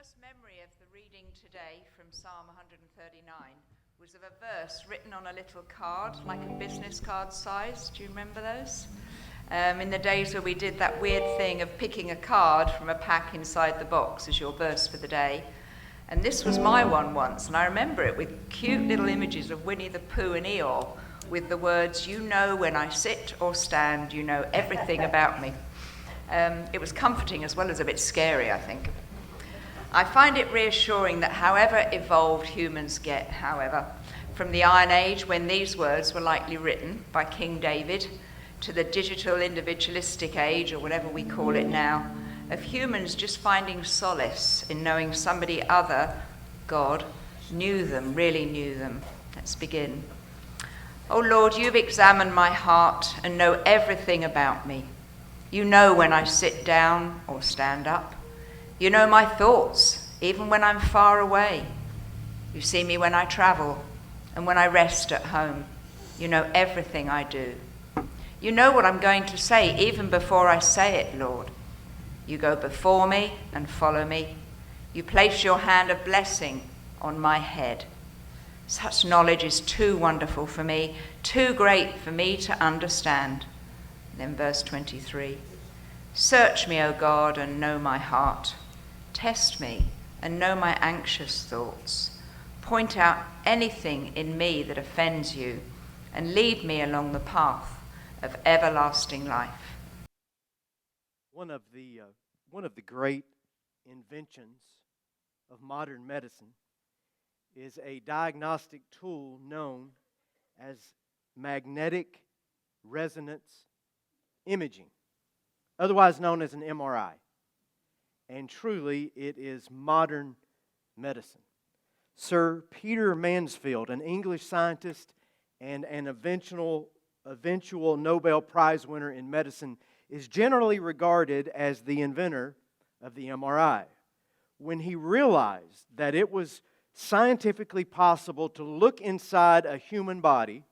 first memory of the reading today from Psalm 139 was of a verse written on a little card, like a business card size. Do you remember those? In the days where we did that weird thing of picking a card from a pack inside the box as your verse for the day. And this was my one once, and I remember it with cute little images of Winnie the Pooh and Eeyore with the words, "You know when I sit or stand, you know everything about me." It was comforting as well as a bit scary, I think. I find it reassuring that however evolved humans get, however, from the Iron Age when these words were likely written by King David to the digital individualistic age, or whatever we call it now, of humans just finding solace in knowing somebody other, God, knew them, really knew them. Let's begin. Oh Lord, you've examined my heart and know everything about me. You know when I sit down or stand up. You know my thoughts, even when I'm far away. You see me when I travel and when I rest at home. You know everything I do. You know what I'm going to say even before I say it, Lord. You go before me and follow me. You place your hand of blessing on my head. Such knowledge is too wonderful for me, too great for me to understand. Then verse 23. Search me, O God, and know my heart. Test me and know my anxious thoughts. Point out anything in me that offends you and lead me along the path of everlasting life. One of the great inventions of modern medicine is a diagnostic tool known as magnetic resonance imaging, otherwise known as an MRI. And truly, it is modern medicine. Sir Peter Mansfield, an English scientist and an eventual Nobel Prize winner in medicine, is generally regarded as the inventor of the MRI. When he realized that it was scientifically possible to look inside a human body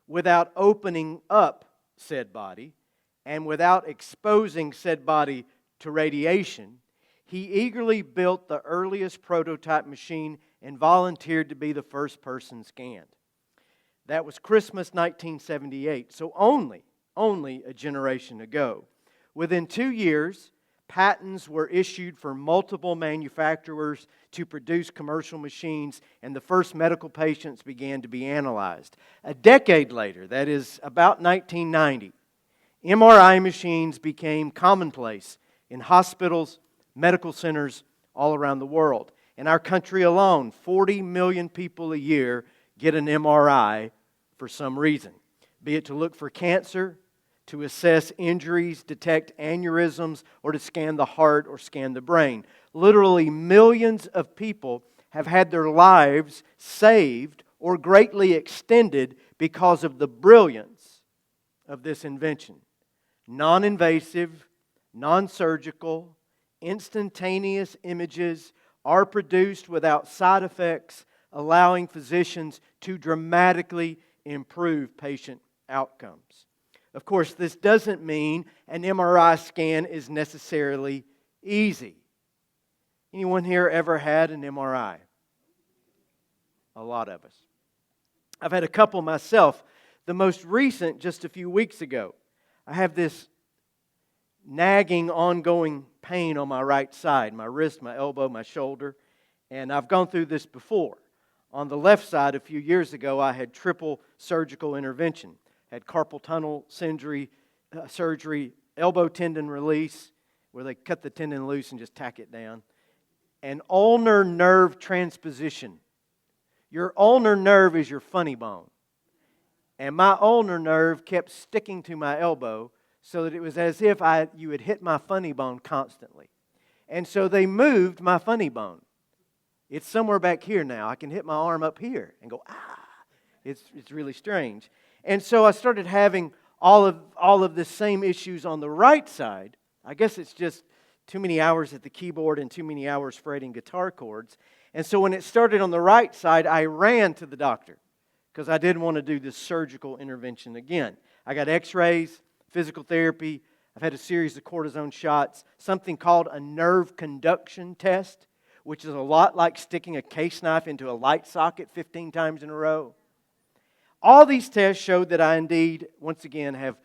without opening up said body and without exposing said body to radiation, he eagerly built the earliest prototype machine and volunteered to be the first person scanned. That was Christmas 1978, so only a generation ago. Within 2 years, patents were issued for multiple manufacturers to produce commercial machines, and the first medical patients began to be analyzed. A decade later, that is about 1990, MRI machines became commonplace in hospitals, medical centers all around the world. In our country alone, 40 million people a year get an MRI for some reason, be it to look for cancer, to assess injuries, detect aneurysms, or to scan the heart or scan the brain. Literally millions of people have had their lives saved or greatly extended because of the brilliance of this invention. Non-invasive, non-surgical, instantaneous images are produced without side effects, allowing physicians to dramatically improve patient outcomes. Of course, this doesn't mean an MRI scan is necessarily easy. Anyone here ever had an MRI? A lot of us. I've had a couple myself. The most recent, just a few weeks ago. I have this nagging, ongoing pain on my right side, my wrist, my elbow, my shoulder, and I've gone through this before. On the left side, a few years ago, I had triple surgical intervention. Had carpal tunnel surgery, elbow tendon release, where they cut the tendon loose and just tack it down, and ulnar nerve transposition. Your ulnar nerve is your funny bone. And my ulnar nerve kept sticking to my elbow so that it was as if you had hit my funny bone constantly. And so they moved my funny bone. It's somewhere back here now. I can hit my arm up here and go, ah. It's really strange. And so I started having all of the same issues on the right side. I guess it's just too many hours at the keyboard and too many hours fretting guitar chords. And so when it started on the right side, I ran to the doctor because I didn't want to do this surgical intervention again. I got x-rays, physical therapy. I've had a series of cortisone shots, something called a nerve conduction test, which is a lot like sticking a case knife into a light socket 15 times in a row. All these tests showed that I indeed, once again, have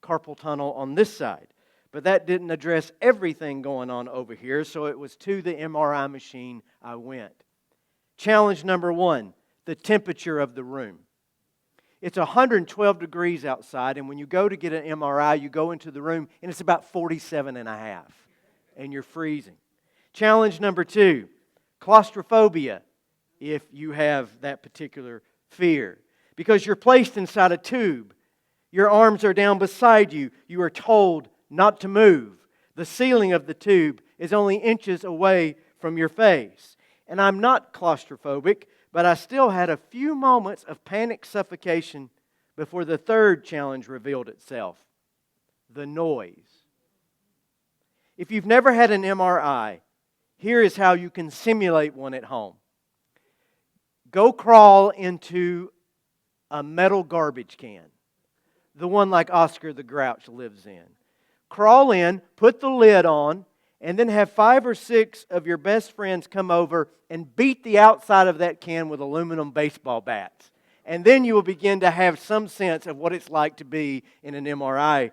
carpal tunnel on this side. But that didn't address everything going on over here, so it was to the MRI machine I went. Challenge number 1, the temperature of the room. It's 112 degrees outside, and when you go to get an MRI, you go into the room, and it's about 47 and a half, and you're freezing. Challenge number 2, claustrophobia, if you have that particular fear. Because you're placed inside a tube. Your arms are down beside you. You are told not to move. The ceiling of the tube is only inches away from your face. And I'm not claustrophobic, but I still had a few moments of panic suffocation before the third challenge revealed itself: the noise. If you've never had an MRI, here is how you can simulate one at home. Go crawl into a metal garbage can, the one like Oscar the Grouch lives in. Crawl in, put the lid on, and then have 5 or 6 of your best friends come over and beat the outside of that can with aluminum baseball bats. And then you will begin to have some sense of what it's like to be in an MRI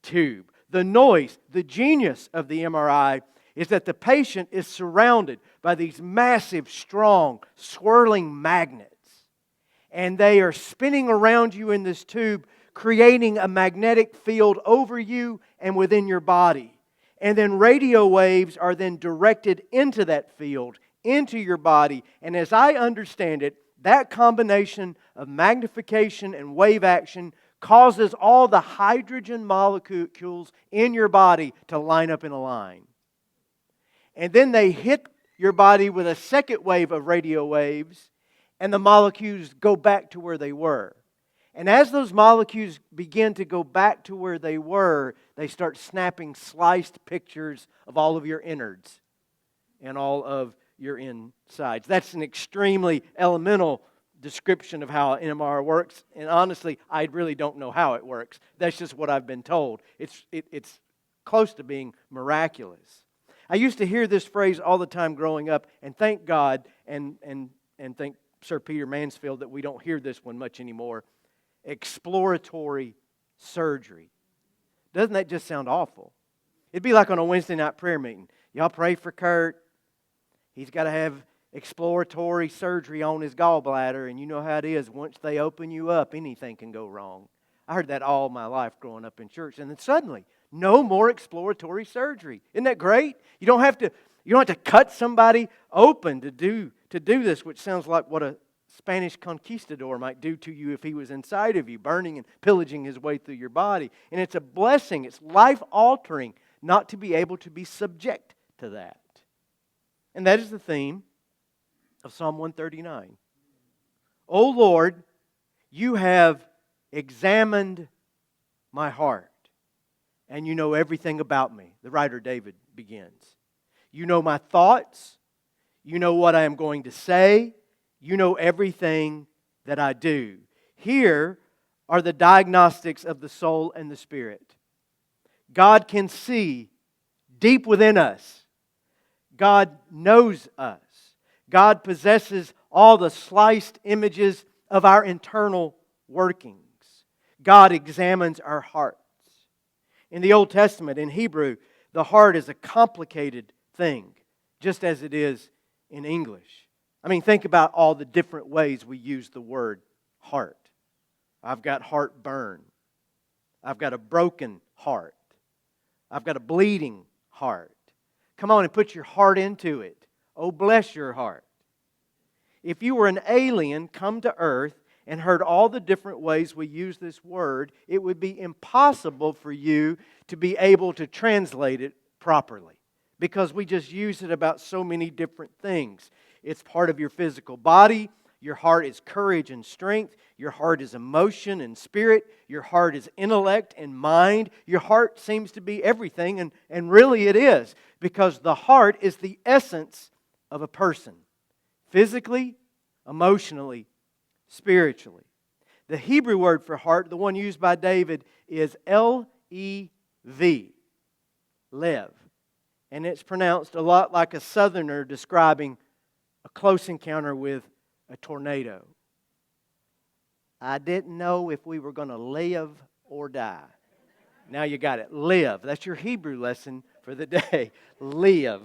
tube. The noise, the genius of the MRI is that the patient is surrounded by these massive, strong, swirling magnets. And they are spinning around you in this tube, creating a magnetic field over you and within your body. And then radio waves are then directed into that field, into your body. And as I understand it, that combination of magnification and wave action causes all the hydrogen molecules in your body to line up in a line. And then they hit your body with a second wave of radio waves, and the molecules go back to where they were. And as those molecules begin to go back to where they were, they start snapping sliced pictures of all of your innards and all of your insides. That's an extremely elemental description of how an MRI works. And honestly, I really don't know how it works. That's just what I've been told. It's close to being miraculous. I used to hear this phrase all the time growing up, and thank God and thank Sir Peter Mansfield that we don't hear this one much anymore. Exploratory surgery. Doesn't that just sound awful? It'd be like on a Wednesday night prayer meeting. Y'all pray for Kurt. He's got to have exploratory surgery on his gallbladder, and you know how it is. Once they open you up, anything can go wrong. I heard that all my life growing up in church, and then suddenly, no more exploratory surgery. Isn't that great? You don't have to cut somebody open to do this, which sounds like what a Spanish conquistador might do to you if he was inside of you, burning and pillaging his way through your body. And it's a blessing. It's life-altering not to be able to be subject to that. And that is the theme of Psalm 139. O Lord, you have examined my heart, and you know everything about me. The writer David begins. You know my thoughts. You know what I am going to say. You know everything that I do. Here are the diagnostics of the soul and the spirit. God can see deep within us. God knows us. God possesses all the sliced images of our internal workings. God examines our hearts. In the Old Testament, in Hebrew, the heart is a complicated thing, just as it is in English. I mean, think about all the different ways we use the word heart. I've got heartburn. I've got a broken heart. I've got a bleeding heart. Come on and put your heart into it. Oh, bless your heart. If you were an alien come to earth and heard all the different ways we use this word, it would be impossible for you to be able to translate it properly, because we just use it about so many different things. It's part of your physical body. Your heart is courage and strength. Your heart is emotion and spirit. Your heart is intellect and mind. Your heart seems to be everything, and really it is, because the heart is the essence of a person. Physically, emotionally, spiritually. The Hebrew word for heart, the one used by David, is L-E-V, lev. And it's pronounced a lot like a southerner describing a close encounter with a tornado. I didn't know if we were going to live or die. Now you got it. Live. That's your Hebrew lesson for the day. Live.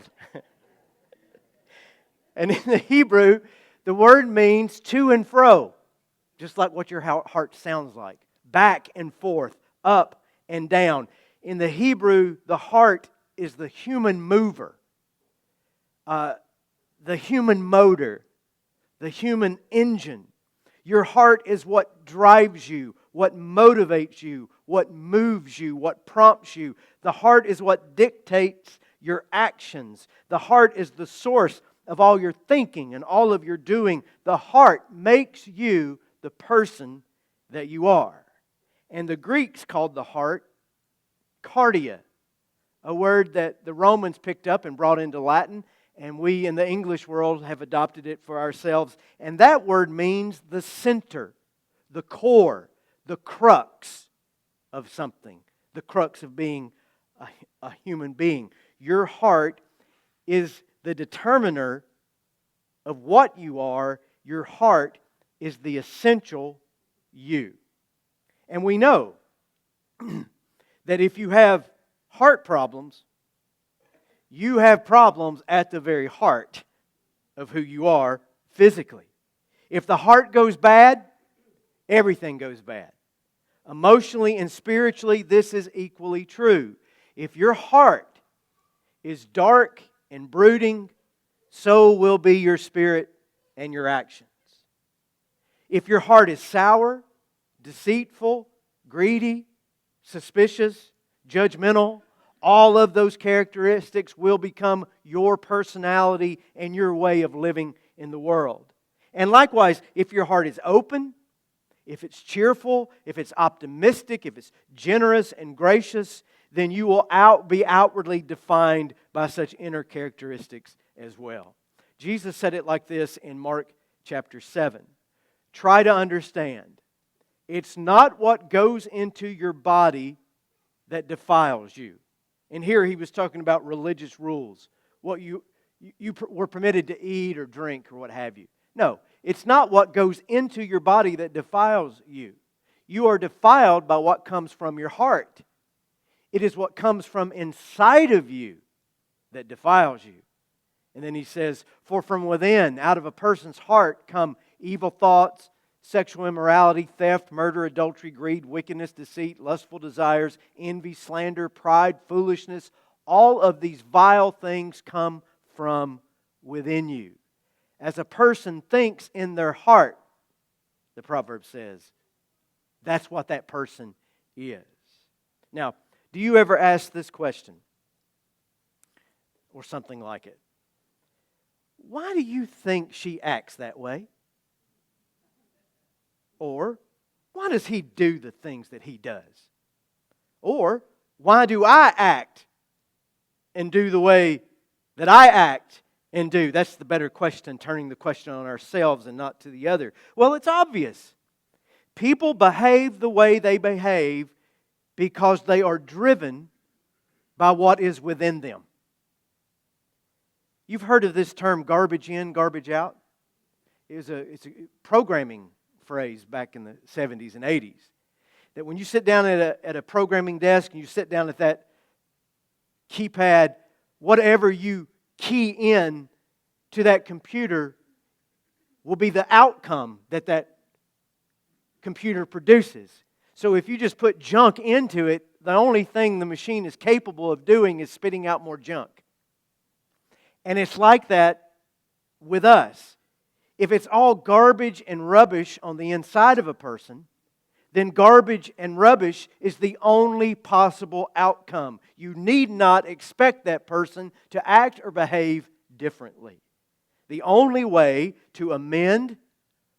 And in the Hebrew, the word means to and fro, just like what your heart sounds like. Back and forth, up and down. In the Hebrew, the heart is the human mover, the human motor, the human engine. Your heart is what drives you, what motivates you, what moves you, what prompts you. The heart is what dictates your actions. The heart is the source of all your thinking and all of your doing. The heart makes you the person that you are. And the Greeks called the heart cardia, a word that the Romans picked up and brought into Latin, and we in the English world have adopted it for ourselves. And that word means the center, the core, the crux of something, the crux of being a human being. Your heart is the determiner of what you are. Your heart is the essential you. And we know that if you have heart problems, you have problems at the very heart of who you are physically. If the heart goes bad, everything goes bad. Emotionally and spiritually, this is equally true. If your heart is dark and brooding, so will be your spirit and your actions. If your heart is sour, deceitful, greedy, suspicious, judgmental, all of those characteristics will become your personality and your way of living in the world. And likewise, if your heart is open, if it's cheerful, if it's optimistic, if it's generous and gracious, then you will be outwardly defined by such inner characteristics as well. Jesus said it like this in Mark chapter 7. Try to understand. It's not what goes into your body that defiles you. And here he was talking about religious rules. What you were permitted to eat or drink or what have you. No, it's not what goes into your body that defiles you. You are defiled by what comes from your heart. It is what comes from inside of you that defiles you. And then he says, for from within, out of a person's heart, come evil thoughts, sexual immorality, theft, murder, adultery, greed, wickedness, deceit, lustful desires, envy, slander, pride, foolishness. All of these vile things come from within you. As a person thinks in their heart, the proverb says, that's what that person is. Now, do you ever ask this question? Or something like it. Why do you think she acts that way? Or, why does he do the things that he does? Or, why do I act and do the way that I act and do? That's the better question, turning the question on ourselves and not to the other. Well, it's obvious. People behave the way they behave because they are driven by what is within them. You've heard of this term, garbage in, garbage out? It's a programming phrase back in the 70s and 80s. That when you sit down at a programming desk and you sit down at that keypad, whatever you key in to that computer will be the outcome that computer produces. So if you just put junk into it, the only thing the machine is capable of doing is spitting out more junk. And it's like that with us. If it's all garbage and rubbish on the inside of a person, then garbage and rubbish is the only possible outcome. You need not expect that person to act or behave differently. The only way to amend,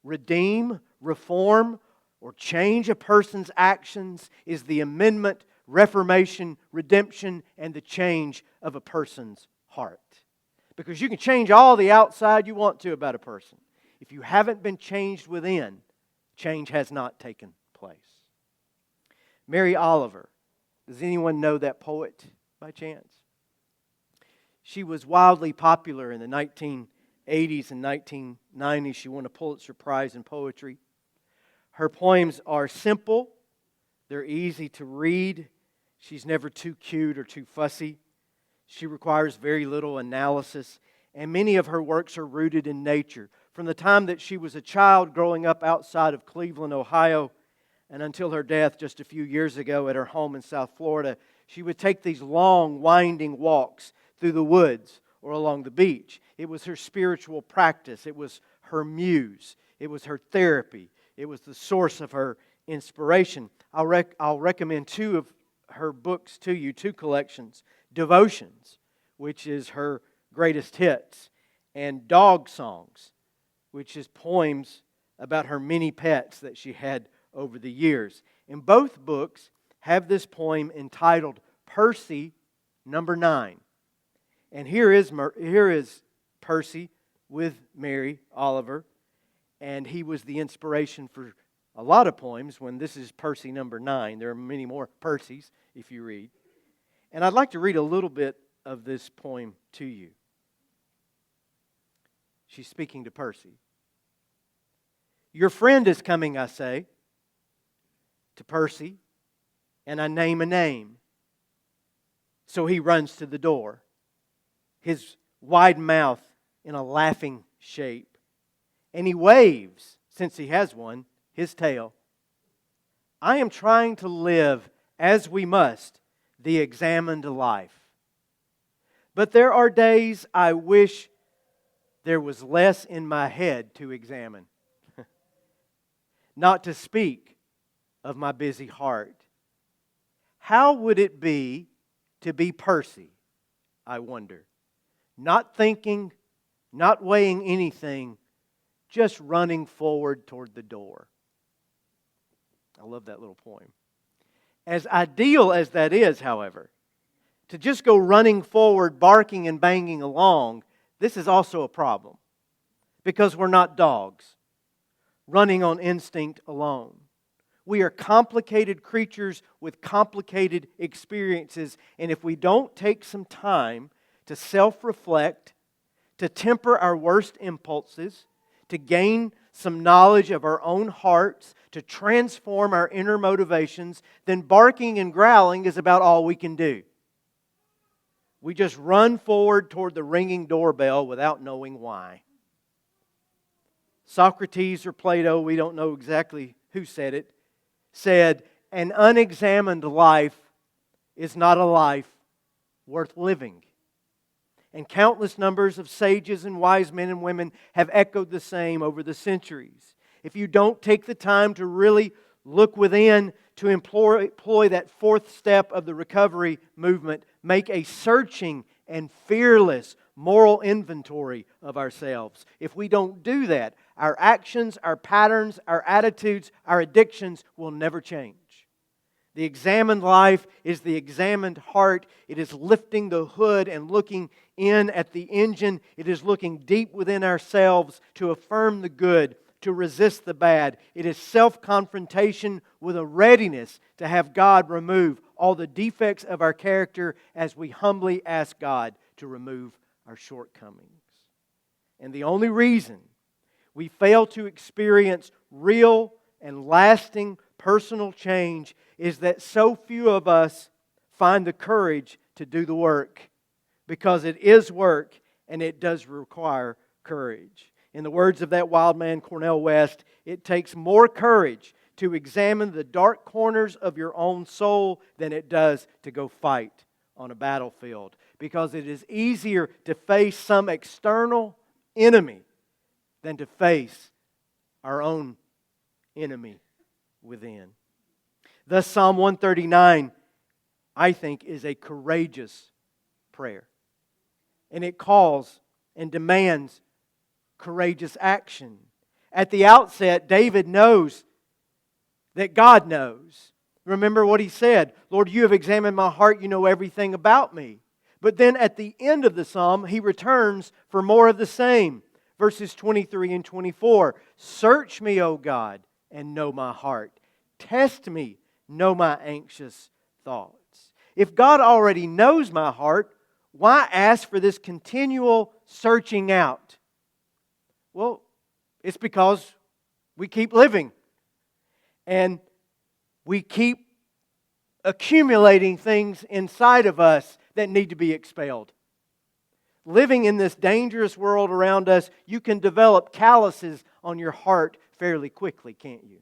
redeem, reform, or change a person's actions is the amendment, reformation, redemption, and the change of a person's heart. Because you can change all the outside you want to about a person. If you haven't been changed within, change has not taken place. Mary Oliver. Does anyone know that poet by chance? She was wildly popular in the 1980s and 1990s. She won a Pulitzer Prize in poetry. Her poems are simple. They're easy to read. She's never too cute or too fussy. She requires very little analysis. And many of her works are rooted in nature. From the time that she was a child growing up outside of Cleveland, Ohio, and until her death just a few years ago at her home in South Florida, she would take these long, winding walks through the woods or along the beach. It was her spiritual practice. It was her muse. It was her therapy. It was the source of her inspiration. I'll recommend two of her books to you, two collections. Devotions, which is her greatest hits, and Dog Songs, which is poems about her many pets that she had over the years. And both books have this poem entitled Percy Number 9. And here is Percy with Mary Oliver, and he was the inspiration for a lot of poems when this is Percy number 9. There are many more Percys if you read. And I'd like to read a little bit of this poem to you. She's speaking to Percy. Your friend is coming, I say, to Percy, and I name a name. So he runs to the door, his wide mouth in a laughing shape. And he waves, since he has one, his tail. I am trying to live as we must, the examined life. But there are days I wish there was less in my head to examine. Not to speak of my busy heart. How would it be to be Percy, I wonder? Not thinking, not weighing anything, just running forward toward the door. I love that little poem. As ideal as that is, however, to just go running forward, barking and banging along, this is also a problem. Because we're not dogs, running on instinct alone. We are complicated creatures with complicated experiences, and if we don't take some time to self-reflect, to temper our worst impulses, to gain some knowledge of our own hearts, to transform our inner motivations, then barking and growling is about all we can do. We just run forward toward the ringing doorbell without knowing why. Socrates or Plato, we don't know exactly who said it, said, an unexamined life is not a life worth living. And countless numbers of sages and wise men and women have echoed the same over the centuries. If you don't take the time to really look within, to employ that fourth step of the recovery movement, make a searching and fearless moral inventory of ourselves. If we don't do that, our actions, our patterns, our attitudes, our addictions will never change. The examined life is the examined heart. It is lifting the hood and looking in at the engine. It is looking deep within ourselves to affirm the good, to resist the bad. It is self-confrontation with a readiness to have God remove all the defects of our character as we humbly ask God to remove our shortcomings. And the only reason we fail to experience real and lasting personal change is that so few of us find the courage to do the work, because it is work and it does require courage. In the words of that wild man, Cornel West, it takes more courage to examine the dark corners of your own soul than it does to go fight on a battlefield. Because it is easier to face some external enemy than to face our own enemy within. Thus, Psalm 139, I think, is a courageous prayer. And it calls and demands courageous action. At the outset, David knows that God knows. Remember what he said, Lord, you have examined my heart, you know everything about me. But then at the end of the psalm, he returns for more of the same. Verses 23 and 24. Search me, O God, and know my heart. Test me, know my anxious thoughts. If God already knows my heart, Why ask for this continual searching out? Well, it's because we keep living. And we keep accumulating things inside of us that need to be expelled. Living in this dangerous world around us, you can develop calluses on your heart fairly quickly, can't you?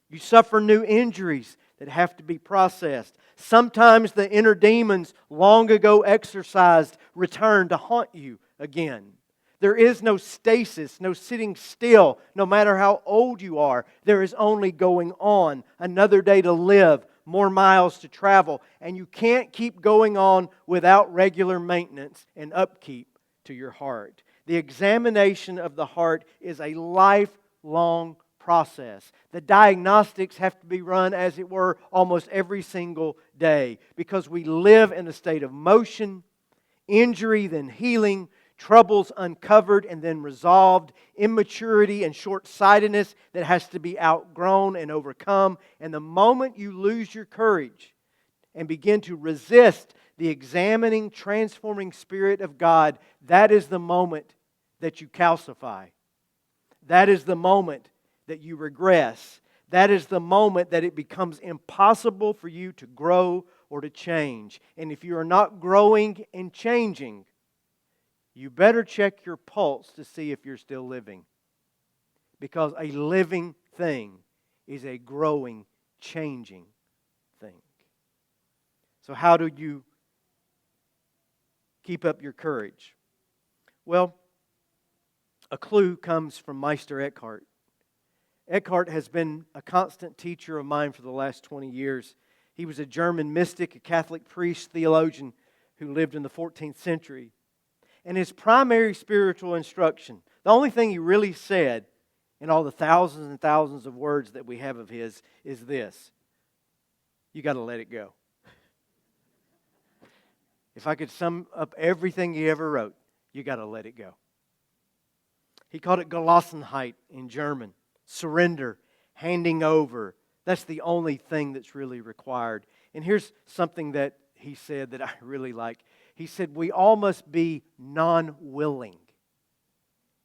You suffer new injuries that have to be processed. Sometimes the inner demons long ago exorcised return to haunt you again. There is no stasis, no sitting still, no matter how old you are. There is only going on. Another day to live, more miles to travel. And you can't keep going on without regular maintenance and upkeep to your heart. The examination of the heart is a lifelong process. The diagnostics have to be run, as it were, almost every single day, because we live in a state of motion, injury, then healing, troubles uncovered and then resolved, immaturity and short-sightedness that has to be outgrown and overcome. And the moment you lose your courage and begin to resist the examining, transforming Spirit of God, that is the moment that you calcify. That is the moment that you regress. That is the moment that it becomes impossible for you to grow or to change. And if you are not growing and changing, you better check your pulse to see if you're still living. Because a living thing is a growing, changing thing. So how do you keep up your courage? Well, a clue comes from Meister Eckhart. Eckhart has been a constant teacher of mine for the last 20 years. He was a German mystic, a Catholic priest, theologian who lived in the 14th century. And his primary spiritual instruction, the only thing he really said in all the thousands and thousands of words that we have of his, is this: you got to let it go. If I could sum up everything he ever wrote, you got to let it go. He called it Gelassenheit in German, surrender, handing over. That's the only thing that's really required. And here's something that he said that I really like. He said, we all must be non-willing.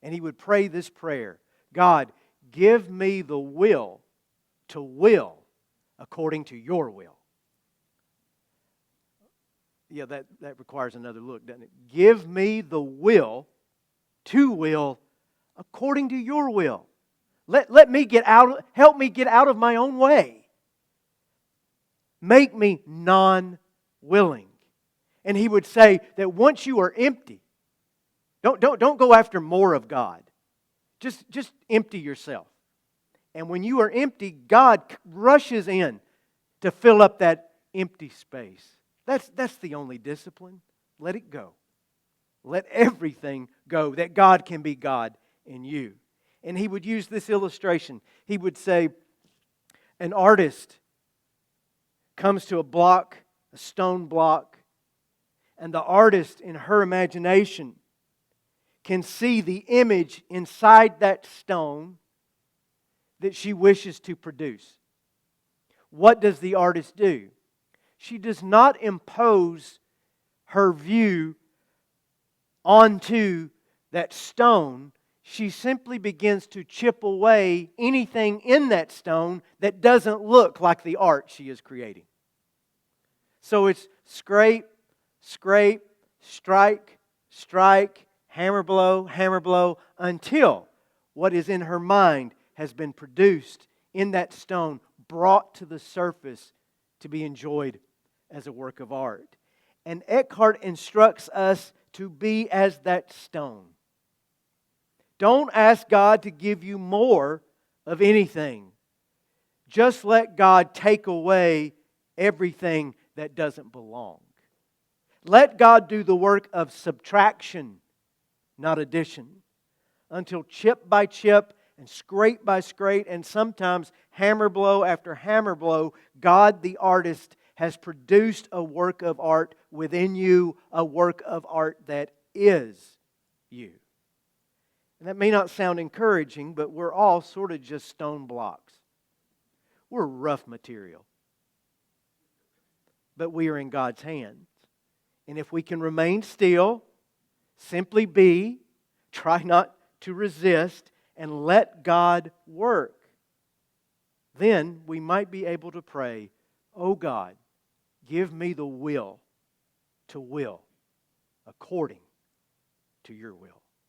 And he would pray this prayer: God, give me the will to will according to your will. Yeah, that requires another look, doesn't it? Give me the will to will according to your will. Let me get out, help me get out of my own way. Make me non-willing. And he would say that once you are empty, don't go after more of God. Just empty yourself. And when you are empty, God rushes in to fill up that empty space. That's the only discipline. Let it go. Let everything go, that God can be God in you. And he would use this illustration. He would say, an artist comes to a block, a stone block, and the artist in her imagination can see the image inside that stone that she wishes to produce. What does the artist do? She does not impose her view onto that stone. She simply begins to chip away anything in that stone that doesn't look like the art she is creating. So it's scrape, scrape, strike, strike, hammer blow, until what is in her mind has been produced in that stone, brought to the surface to be enjoyed as a work of art. And Eckhart instructs us to be as that stone. Don't ask God to give you more of anything. Just let God take away everything that doesn't belong. Let God do the work of subtraction, not addition, until chip by chip and scrape by scrape and sometimes hammer blow after hammer blow, God the artist has produced a work of art within you, a work of art that is you. And that may not sound encouraging, but we're all sort of just stone blocks. We're rough material. But we are in God's hands. And if we can remain still, simply be, try not to resist, and let God work, then we might be able to pray, "Oh God, give me the will to will according to your will."